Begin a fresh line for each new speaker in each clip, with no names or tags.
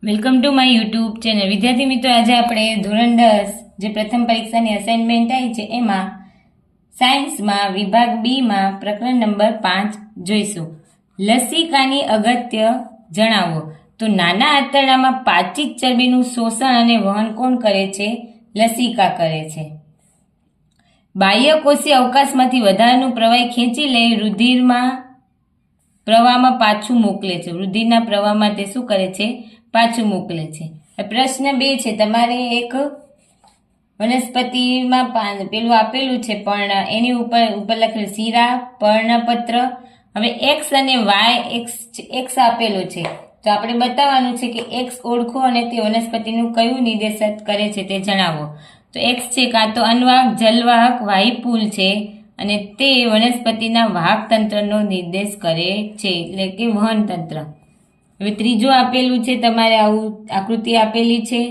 Welcome to my YouTube channel. વિદ્યાર્થી મિત્રો, આજે આપણે ધોરણ 10 જે પ્રથમ પરીક્ષાની અસાઇનમેન્ટ આવી છે એમાં સાયન્સમાં વિભાગ બીમાં પ્રકરણ નંબર 5 જોઈશું. લસિકાની અગત્ય જણાવો. તો નાના આંતરડામાં પાચિત ચરબીનું શોષણ અને વહન કોણ કરે છે? લસિકા કરે છે. બાહ્યકોષીય અવકાશમાંથી વધારાનું પ્રવાહી ખેંચી લઈ રુધિરમાં પ્રવાહમાં પાછું મોકલે છે. રુધિરના પ્રવાહમાં તે શું કરે છે? પાછું મોકલે છે. પ્રશ્ન 2 છે. તમારે એક વનસ્પતિમાં પેલું આપેલું છે પણ એની ઉપર લખેલું શીરા, પર્ણપત્ર. હવે એક્સ અને વાય એક્સ આપેલો છે તો આપણે બતાવવાનું છે કે એક્સ ઓળખો અને તે વનસ્પતિનું કયું નિર્દેશક કરે છે તે જણાવો. તો એક્સ છે કાં તો અન્વાહક, જલવાહક, વાહિપૂલ છે અને તે વનસ્પતિના વાહક તંત્રનો નિર્દેશ કરે છે એટલે કે વહન તંત્ર. હવે ત્રીજું આપેલું છે, તમારે આવું આકૃતિ આપેલી છે.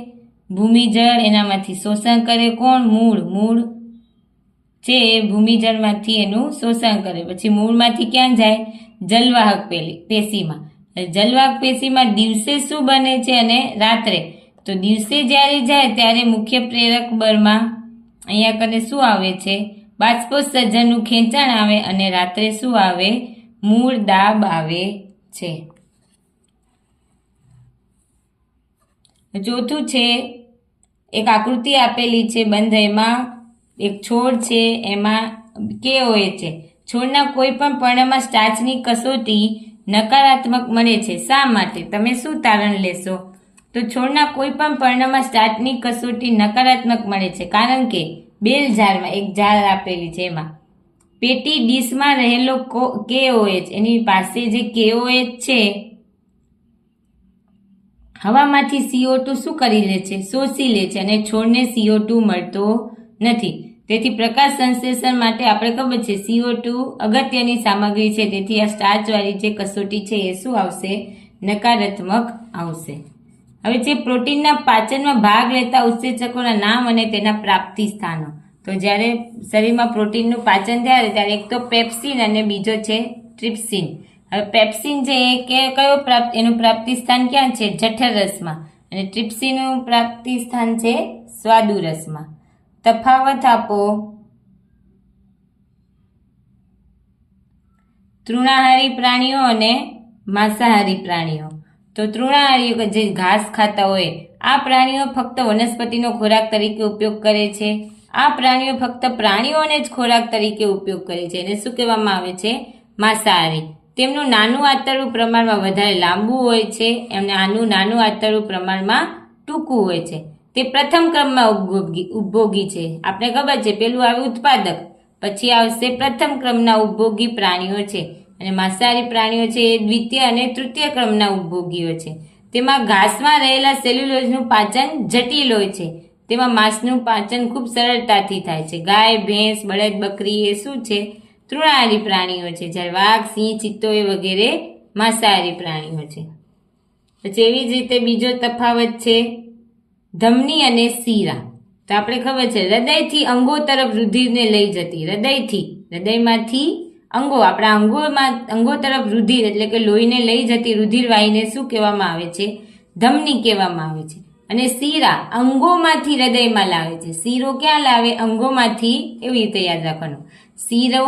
ભૂમિજળ, એનામાંથી શોષણ કરે કોણ? મૂળ છે એ ભૂમિજળમાંથી એનું શોષણ કરે. પછી મૂળમાંથી ક્યાં જાય? જલવાહક પેશીમાં. જલવાહક પેશીમાં દિવસે શું બને છે અને રાત્રે? તો દિવસે જ્યારે જાય ત્યારે મુખ્ય પ્રેરક બળમાં અહીંયા કને શું આવે છે? બાષ્પોત્સર્જનનું ખેંચાણ આવે અને રાત્રે શું આવે? મૂળ દાબ આવે છે. ચોથું છે, એક આકૃતિ આપેલી છે બંધ, એમાં એક છોડ છે, એમાં KOA છે. છોડના કોઈ પણ પર્ણમાં સ્ટાર્ચની કસોટી નકારાત્મક મળે છે. શા માટે? તમે શું તારણ લેશો? તો છોડના કોઈ પણ પર્ણમાં સ્ટાર્ચની કસોટી નકારાત્મક મળે છે કારણ કે બેલ ઝાડમાં, એક ઝાડ આપેલી છે એમાં પેટી ડીશમાં રહેલો KOH, એની પાસે જે KOH છે હવામાંથી CO2 શું કરી લે છે? શોષી લે છે અને છોડને CO2 મળતો નથી. તેથી પ્રકાશ સંશ્લેષણ માટે આપણે ખબર છે CO2 અગત્યની સામગ્રી છે. તેથી આ સ્ટાર્ચવાળી જે કસોટી છે એ શું આવશે? નકારાત્મક આવશે. હવે છે પ્રોટીનના પાચનમાં ભાગ લેતા ઉત્સેચકોના નામ અને તેના પ્રાપ્તિ સ્થાનો. તો જ્યારે શરીરમાં પ્રોટીનનું પાચન થાય ત્યારે એક તો પેપ્સિન અને બીજો છે ટ્રિપ્સિન. હવે પેપ્સિન છે એ કયો એનું પ્રાપ્તિ સ્થાન ક્યાં છે? જઠર રસમાં. અને ટ્રિપ્સિનનું પ્રાપ્તિ સ્થાન છે સ્વાદુ રસમાં. તફાવત આપો. તૃણાહારી પ્રાણીઓ અને માંસાહારી પ્રાણીઓ. તો તૃણાહારીઓ જે ઘાસ ખાતા હોય આ પ્રાણીઓ ફક્ત વનસ્પતિનો ખોરાક તરીકે ઉપયોગ કરે છે. આ પ્રાણીઓ ફક્ત પ્રાણીઓને જ ખોરાક તરીકે ઉપયોગ કરે છે. એને શું કહેવામાં આવે છે? માંસાહારી. તેમનું નાનું આંતરડું પ્રમાણમાં વધારે લાંબુ હોય છે, એમને આનું નાનું આંતરડું પ્રમાણમાં ટૂંકું હોય છે. તે પ્રથમ ક્રમમાં ઉપભોગી છે. આપણે ખબર છે પેલું આવે ઉત્પાદક, પછી આવશે પ્રથમ ક્રમના ઉપભોગી પ્રાણીઓ છે. અને માંસાહારી પ્રાણીઓ છે એ દ્વિતીય અને તૃતીય ક્રમના ઉપભોગીઓ છે. તેમાં ઘાસમાં રહેલા સેલ્યુલોઝનું પાચન જટિલ હોય છે. તેમાં માંસનું પાચન ખૂબ સરળતાથી થાય છે. ગાય, ભેંસ, બળદ, બકરી એ શું છે? તૃણાહારી પ્રાણીઓ છે. જ્યારે વાઘ, સિંહ, ચિત્તો એ વગેરે માંસાહારી પ્રાણીઓ છે. પછી એવી જ રીતે બીજો તફાવત છે ધમની અને શીરા. તો આપણે ખબર છે હૃદયથી અંગો તરફ રુધિરને લઈ જતી, હૃદયમાંથી આપણા અંગો તરફ રુધિર એટલે કે લોહીને લઈ જતી રુધિરવાહીને શું કહેવામાં આવે છે? ધમની કહેવામાં આવે છે. અને શીરા અંગોમાંથી હૃદયમાં લાવે છે. શીરો ક્યાં લાવે? અંગોમાંથી. એવી રીતે યાદ રાખવાનું. શીરો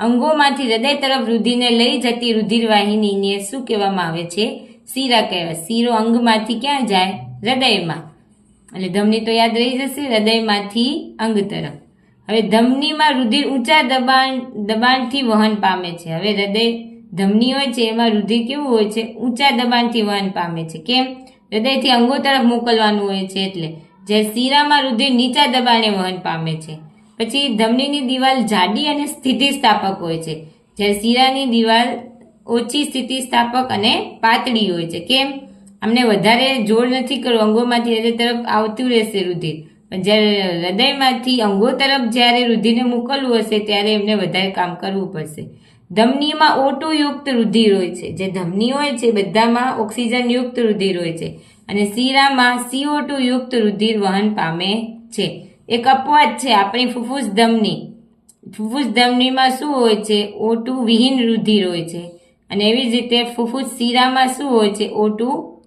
અંગોમાંથી હૃદય તરફ રુધિરને લઈ જતી રુધિરવાહિનીને શું કહેવામાં આવે છે? શીરા કહેવાય. શીરો અંગમાંથી ક્યાં જાય? હૃદયમાં. એટલે ધમની તો યાદ રહી જશે, હૃદયમાંથી અંગ તરફ. હવે ધમનીમાં રુધિર ઊંચા દબાણથી વહન પામે છે. હવે ધમની હોય છે એમાં રુધિર કેવું હોય છે? ઊંચા દબાણથી વહન પામે છે. કેમ? હૃદયથી અંગો તરફ મોકલવાનું હોય છે એટલે. જ્યારે શીરામાં રુધિર નીચા દબાણે વહન પામે છે. પછી ધમનીની દિવાલ જાડી અને સ્થિતિસ્થાપક હોય છે, જ્યારે શીરાની દિવાલ ઓછી સ્થિતિસ્થાપક અને પાતળી હોય છે. કેમ? અમને વધારે જોર નથી કરવું, અંગોમાંથી હૃદય તરફ આવતું રહેશે રુધિર, પણ જ્યારે હૃદયમાંથી અંગો તરફ જ્યારે રુધિરને મોકલવું હશે ત્યારે એમને વધારે કામ કરવું પડશે. ધમનીમાં O2 યુક્ત રુધિર હોય છે. જે ધમની હોય છે બધામાં ઓક્સિજન યુક્ત રુધિર હોય છે અને શીરામાં CO2 યુક્ત રુધિર વહન પામે છે. એક અપવાદ છે આપણી ફુફ્ફુસ ધમની. ફુફ્ફુસ ધમનીમાં શું હોય છે? O2 વિહીન રુધિર હોય છે. અને એવી જ રીતે ફુફ્ફુસ શીરામાં શું હોય છે? O2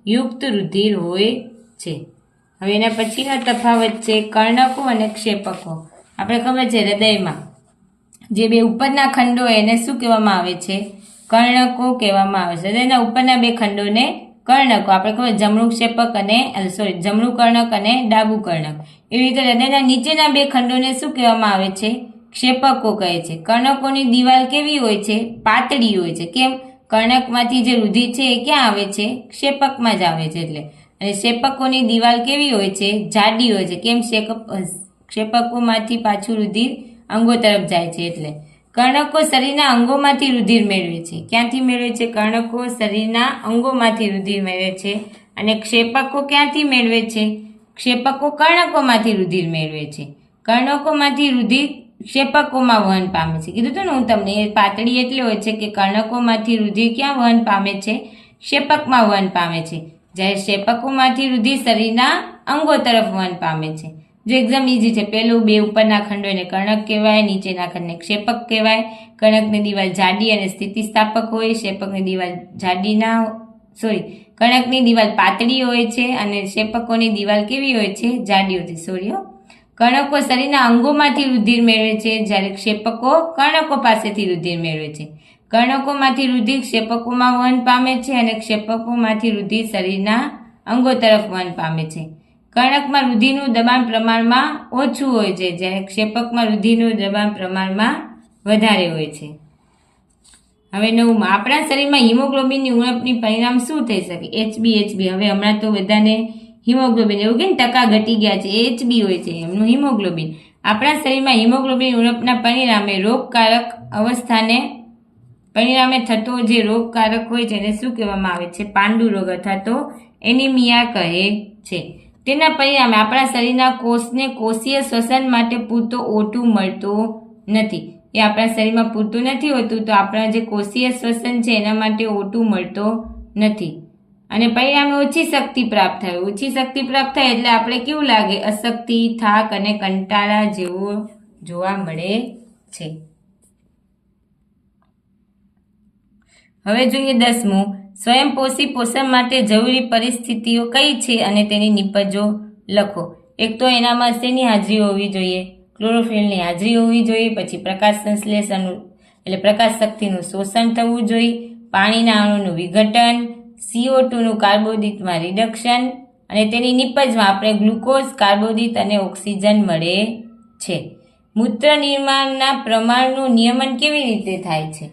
યુક્ત રુધિર હોય છે. હવે એના પછીનો તફાવત છે કર્ણકો અને ક્ષેપકો. આપણે ખબર છે હૃદયમાં જે બે ઉપરના ખંડો હોય એને શું કહેવામાં આવે છે? કર્ણકો કહેવામાં આવે છે. હૃદયના ઉપરના બે ખંડોને કર્ણકો. આપણે ખબર જમણું ક્ષેપક અને જમણું કર્ણક અને ડાબું કર્ણક. એવી રીતે હૃદયના નીચેના બે ખંડોને શું કહેવામાં આવે છે? ક્ષેપકો કહે છે. કર્ણકોની દિવાલ કેવી હોય છે? પાતળી હોય છે. કેમ? કર્ણકમાંથી જે રુધિર છે એ ક્યાં આવે છે? ક્ષેપકમાં જ આવે છે એટલે. અને ક્ષેપકોની દિવાલ કેવી હોય છે? જાડી હોય છે. કેમ? ક્ષેપકોમાંથી પાછું રુધિર અંગો તરફ જાય છે એટલે. કર્ણકો શરીરના અંગોમાંથી રુધિર મેળવે છે. ક્યાંથી મેળવે છે? કર્ણકો શરીરના અંગોમાંથી રુધિર મેળવે છે. અને ક્ષેપકો ક્યાંથી મેળવે છે? ક્ષેપકો કર્ણકોમાંથી રુધિર મેળવે છે. કર્ણકોમાંથી રુધિર ક્ષેપકોમાં વહન પામે છે. કીધું હતું ને હું તમને, એ પાતળી એટલે હોય છે કે કર્ણકોમાંથી રુધિર ક્યાં વહન પામે છે? ક્ષેપકમાં વહન પામે છે. જ્યારે ક્ષેપકોમાંથી રુધિર શરીરના અંગો તરફ વહન પામે છે. જો એકદમ ઇઝી છે. પેલું બે ઉપરના ખંડો એને કર્ણક કહેવાય, નીચેના ખંડને ક્ષેપક કહેવાય. કર્ણકની દિવાલ જાડી અને સ્થિતિસ્થાપક હોય, ક્ષેપકની દિવાલ કર્ણકની દિવાલ પાતળી હોય છે અને ક્ષેપકોની દિવાલ કેવી હોય છે? જાડી હોય છે. કર્ણકો શરીરના અંગોમાંથી રુધિર મેળવે છે, જ્યારે ક્ષેપકો કર્ણકો પાસેથી રુધિર મેળવે છે. કર્ણકોમાંથી રુધિર ક્ષેપકોમાં વહન પામે છે અને ક્ષેપકોમાંથી રુધિર શરીરના અંગો તરફ વહન પામે છે. કર્ણકમાં રુધિરનું દબાણ પ્રમાણમાં ઓછું હોય છે, જ્યારે ક્ષેપકમાં રુધિરનું દબાણ પ્રમાણમાં વધારે હોય છે. હવે 9માં, આપણા શરીરમાં હિમોગ્લોબિનની ઉણપની પરિણામ શું થઈ શકે? HB. હવે હમણાં તો બધાને હિમોગ્લોબિન એવું કે ટકા ઘટી ગયા છે, HB હોય છે એમનું હિમોગ્લોબિન. આપણા શરીરમાં હિમોગ્લોબિન ઉણપના પરિણામે રોગકારક અવસ્થાને પરિણામે થતો જે રોગકારક હોય છે એને શું કહેવામાં આવે છે? પાંડુ રોગ અથવા તો એનિમિયા કહે છે. તેના પરિણામે આપણા શરીરના કોષને કોષીય શ્વસન માટે પૂરતો O2 મળતો નથી. એ આપણા શરીરમાં પૂરતું નથી હોતું, તો આપણા જે કોષીય શ્વસન છે એના માટે O2 મળતો નથી. અને પરિણામે ઓછી શક્તિ પ્રાપ્ત થાય. ઓછી શક્તિ પ્રાપ્ત થાય એટલે આપણે કેવું લાગે? અશક્તિ, થાક અને કંટાળા જેવો જોવા મળે છે. હવે જોઈએ 10મું, સ્વયંપોષી પોષણ માટે જરૂરી પરિસ્થિતિઓ કઈ છે અને તેની નિપજો લખો. એક તો એનામાં શેની હાજરી હોવી જોઈએ? ક્લોરોફિલની હાજરી હોવી જોઈએ. પછી પ્રકાશ સંશ્લેષણ એટલે પ્રકાશ શક્તિનું શોષણ થવું જોઈએ. પાણીના અણુનું વિઘટન, CO2નું કાર્બોદિતમાં રિડક્શન અને તેની નિપજમાં આપણે ગ્લુકોઝ, કાર્બોદિત અને ઓક્સિજન મળે છે. મૂત્ર નિર્માણના પ્રમાણનું નિયમન કેવી રીતે થાય છે?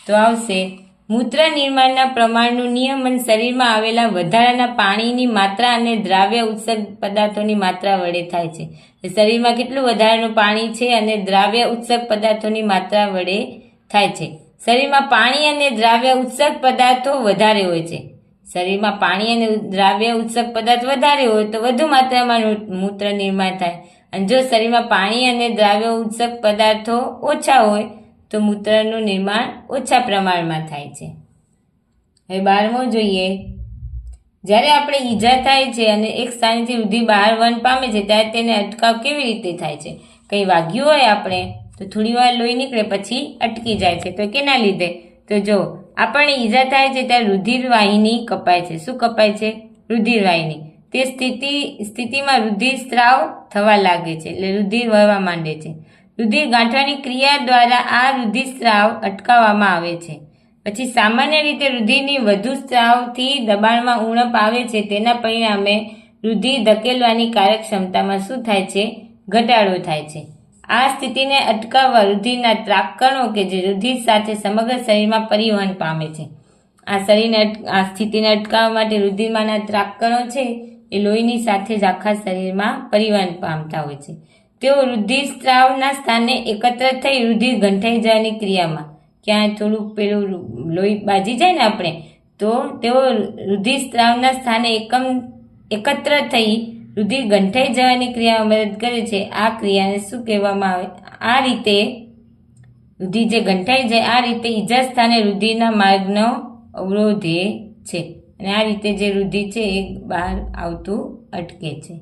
તો આવશે મૂત્ર નિર્માણના પ્રમાણનું નિયમન શરીરમાં આવેલા વધારાના પાણીની માત્રા અને દ્રાવ્ય ઉત્સર્ગ પદાર્થોની માત્રા વડે થાય છે. શરીરમાં કેટલું વધારાનું પાણી છે અને દ્રાવ્ય ઉત્સર્ગ પદાર્થોની માત્રા વડે થાય છે. શરીરમાં પાણી અને દ્રાવ્ય ઉત્સર્ગ પદાર્થો વધારે હોય છે. શરીરમાં પાણી અને દ્રાવ્ય ઉત્સર્ગ પદાર્થ વધારે હોય તો વધુ માત્રામાં મૂત્ર નિર્માણ થાય. અને જો શરીરમાં પાણી અને દ્રાવ્ય ઉત્સર્ગ પદાર્થો ઓછા હોય તો મૂત્રનું નિર્માણ ઓછા પ્રમાણમાં થાય છે. હવે 12મો જોઈએ, જ્યારે આપણે ઈજા થાય છે અને એક સ્થાનેથી રુધિર બહાર વહન પામે છે ત્યારે તેને અટકાવ કેવી રીતે થાય છે? કંઈ વાગ્યું હોય આપણે તો થોડી વાર લોહી નીકળે પછી અટકી જાય છે. તો કેના લીધે? તો જો આપણને ઈજા થાય છે ત્યારે રુધિર વાહિની કપાય છે. શું કપાય છે? રુધિર વાહિની. તે સ્થિતિમાં રુધિર સ્ત્રાવ થવા લાગે છે, એટલે રુધિર વહેવા માંડે છે. રુધિર ગાંઠવાની ક્રિયા દ્વારા આ રુધિર સ્ત્રાવ અટકાવવામાં આવે છે. પછી સામાન્ય રીતે રુધિરની વધુ સ્ત્રાવથી દબાણમાં ઉણપ આવે છે. તેના પરિણામે રુધિર ધકેલવાની કાર્યક્ષમતામાં શું થાય છે? ઘટાડો થાય છે. આ સ્થિતિને અટકાવવા રુધિરના ત્રાકકણો કે જે રુધિર સાથે સમગ્ર શરીરમાં પરિવહન પામે છે. આ સ્થિતિને અટકાવવા માટે રુધિરમાંના ત્રાકકણો છે એ લોહીની સાથે જ આખા શરીરમાં પરિવહન પામતા હોય છે. તેઓ રુધિર સ્ત્રાવના સ્થાને એકત્ર થઈ રુધિર ગંઠાઈ જવાની ક્રિયામાં, ક્યાં થોડુંક પેલું લોહી બાજી જાય ને આપણે, તો તેઓ રુધિર સ્ત્રાવના સ્થાને એકત્ર થઈ રુધિર ગંઠાઈ જવાની ક્રિયામાં મદદ કરે છે. આ ક્રિયાને શું કહેવામાં આવે? આ રીતે રુધિર જે ગંઠાઈ જાય આ રીતે ઈજા સ્થાને રુધિરના માર્ગનો અવરોધે છે અને આ રીતે જે રુધિર છે એ બહાર આવતું અટકે છે.